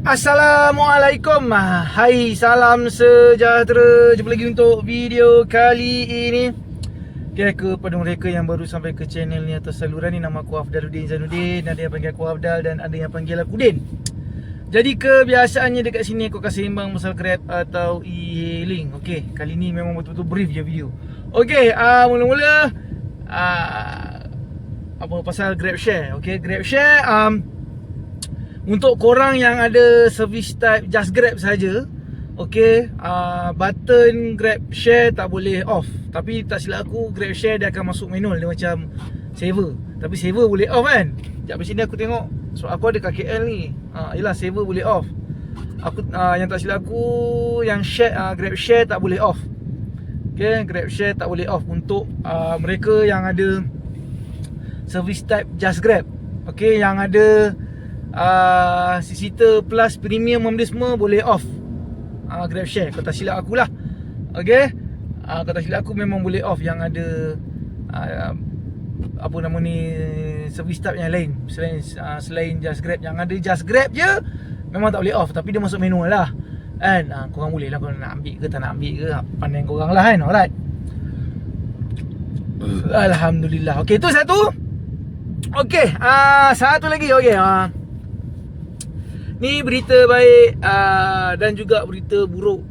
Assalamualaikum. Hai, salam sejahtera. Jumpa lagi untuk video kali ini. Okay, kepada mereka yang baru sampai ke channel ni atau saluran ni, nama aku Afdaluddin Zainuddin. Ada yang panggil aku Afdal dan ada yang panggil aku Din. Jadi kebiasaannya dekat sini aku kasih sembang pasal Grab atau e-hailing. Okay, kali ni memang betul-betul brief je video. Okay, mula-mula apa pasal Grab Share. Okay, Grab Share untuk korang yang ada service type Just Grab saja, okay, button Grab Share tak boleh off. Tapi tak silap aku, Grab Share dia akan masuk manual. Dia macam saver. Tapi saver boleh off kan. Sekejap di sini aku tengok. So aku ada kat KL ni. Yelah, saver boleh off. Aku yang tak silap aku, yang share Grab Share tak boleh off. Okay, Grab Share tak boleh off untuk mereka yang ada service type Just Grab. Okay, yang ada Six-seater plus premium dia semua boleh off Grab Share. Kau tak silap aku lah. Okay, kau tak silap aku, memang boleh off yang ada apa nama ni, service type yang lain selain Just Grab. Yang ada Just Grab je memang tak boleh off, tapi dia masuk manual lah kan. Korang boleh lah, korang nak ambil ke tak nak ambil ke, pandai korang lah kan. Alright, Alhamdulillah. Okay, tu satu. Okay, satu lagi. Okay, ni berita baik dan juga berita buruk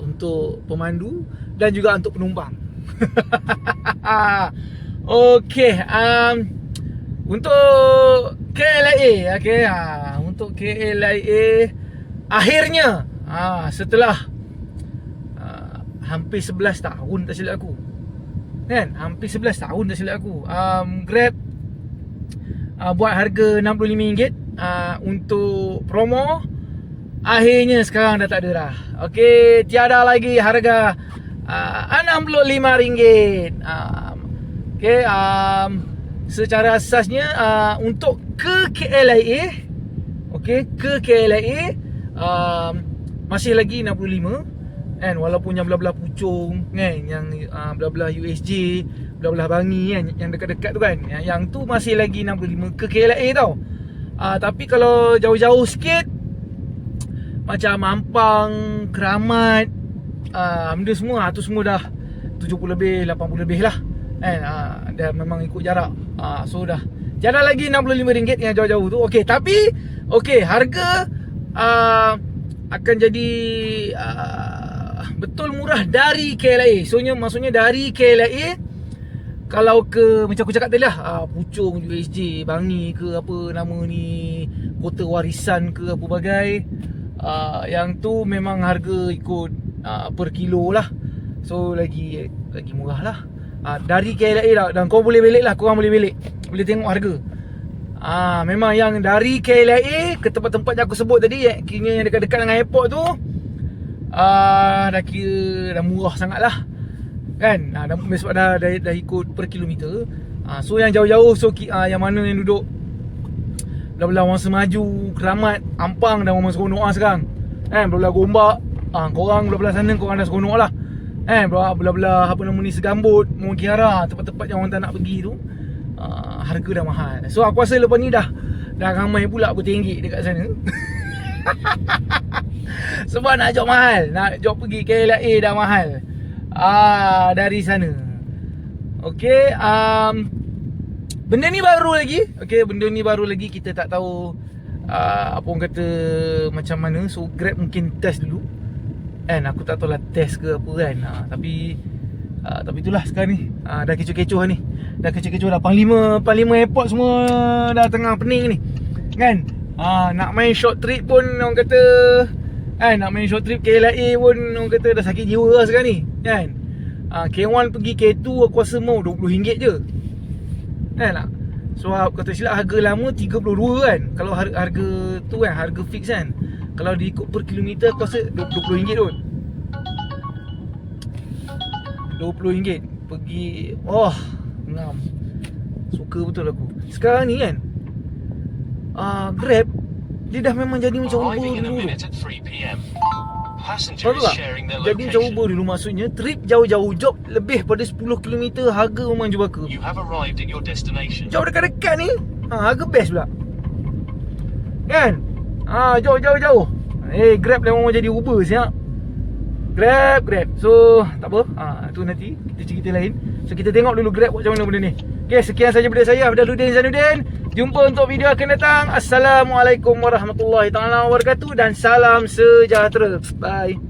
untuk pemandu dan juga untuk penumpang. Okey, untuk KLIA, okey, untuk KLIA akhirnya setelah hampir 11 tahun tak silap aku. Kan? Hampir 11 tahun tak silap aku. Grab buat harga RM65 untuk promo. Akhirnya sekarang dah tak ada dah. Okey, tiada lagi harga RM65. Okey, secara asasnya untuk ke KLIA, okey, ke KLIA masih lagi 65 kan, walaupun yang belah-belah Puchong kan, yang belah-belah USJ, belah-belah Bangi kan, yang dekat-dekat tu kan, yang tu masih lagi 65 ke KLIA tau. Tapi kalau jauh-jauh sikit macam Mampang, Keramat, benda semua, tu semua dah 70 lebih, 80 lebih lah kan. Dah memang ikut jarak. So dah tiada lagi RM65 yang jauh-jauh tu. Okey, tapi okey, harga akan jadi betul murah dari KLIA. Maksudnya dari KLIA, kalau ke macam aku cakap tadi lah, Puchong, USJ, Bangi ke apa nama ni, kota warisan ke apa bagai, yang tu memang harga ikut per kilo lah. So lagi murah lah dari KLIA lah. Dan kau boleh belik lah, korang boleh belik, boleh tengok harga. Memang yang dari KLIA ke tempat-tempat yang aku sebut tadi, kira yang dekat-dekat dengan airport tu, dah kira dah murah sangat lah kan. Sebab dah ikut per kilometer. So yang jauh-jauh, so yang mana yang duduk belah-belah Wangsa Maju, Keramat, Ampang dah memang seronok lah sekarang kan. Belah-belah Gombak, korang belah-belah sana korang dah seronok lah kan. Belah-belah apa nama ni, Segambut, Mungkiara, tempat-tempat yang orang tak nak pergi tu, harga dah mahal. So aku rasa lepas ni dah ramai pula bertinggi dekat sana. Sebab nak job mahal, nak job pergi KLIA dah mahal dari sana. Okey, benda ni baru lagi. Okey, benda ni baru lagi, kita tak tahu apa orang kata macam mana. So Grab mungkin test dulu kan. Aku tak tahulah test ke apa kan. Tapi itulah sekarang ni dah kecoh-kecoh ni. Dah kecoh-kecoh dah. Panglima airport semua dah tengah pening ni kan. Nak main short trip pun orang kata nak main short trip KLIA pun orang kata dah sakit jiwa lah sekarang ni kan. K1 pergi K2 aku rasa mau RM20 je kan. So kata silap harga lama 32 kan. Kalau harga tu kan, harga fix kan. Kalau diikut per kilometer aku rasa RM20 tu, RM20 pergi. Ngam, suka betul aku sekarang ni kan. Grab dia dah memang jadi macam Uber dulu. Tahu tak? Jadi macam Uber dulu, maksudnya trip jauh-jauh, job lebih pada 10 km, harga memang jebaka. Jauh dekat-dekat ni harga best pula kan. Jauh. Grab dah mau jadi Uber siap. Grab. So tak apa, tu nanti kita cerita lain. So kita tengok dulu Grab macam mana benda ni. Okay, sekian saja daripada saya Afdaluddin Zainuddin. Jumpa untuk video akan datang. Assalamualaikum warahmatullahi taala wabarakatuh dan salam sejahtera. Bye.